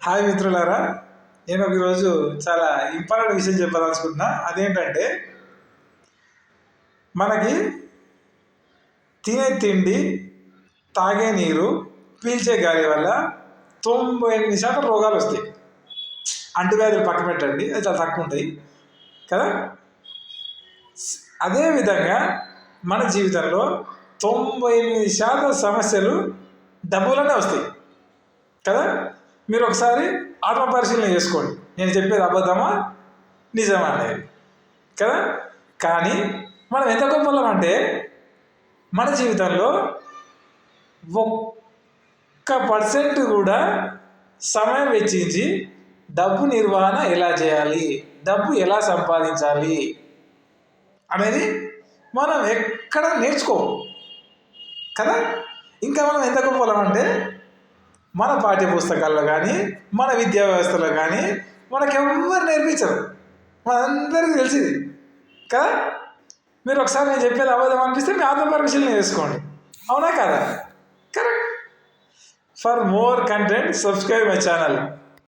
Hi మిత్రులారా, నేను ఈరోజు చాలా ఇంపార్టెంట్ విషయం చెప్పాలనుకుంటున్నా. అదేంటంటే, మనకి తినే తిండి, తాగే నీరు, పీల్చే గాలి వల్ల 98% రోగాలు వస్తాయి. అంటువ్యాధులు పక్క పెట్టండి, అది చాలా తక్కువ ఉంటాయి కదా. అదేవిధంగా మన జీవితంలో 98% సమస్యలు డబ్బులోనే వస్తాయి కదా. మీరు ఒకసారి ఆత్మపరిశీలన చేసుకోండి, నేను చెప్పేది అబద్ధమా నిజమా అనేది కదా. కానీ మనం ఎంత గొప్పలం అంటే, మన జీవితంలో 1% కూడా సమయం వెచ్చించి డబ్బు నిర్వహణ ఎలా చేయాలి, డబ్బు ఎలా సంపాదించాలి అనేది మనం ఎక్కడ నేర్చుకోము కదా. ఇంకా మనం ఎంత గొప్పలం అంటే, మన పాఠ్య పుస్తకాల్లో కానీ, మన విద్యా వ్యవస్థలో కానీ మనకెవ్వరు నేర్పించరు, మనందరికీ తెలిసింది కదా. మీరు ఒకసారి నేను చెప్పేది అబద్ధం అనిపిస్తే మీ ఆత్మపరిశీలన చేసుకోండి, అవునా కదా. Correct. For more content subscribe my channel.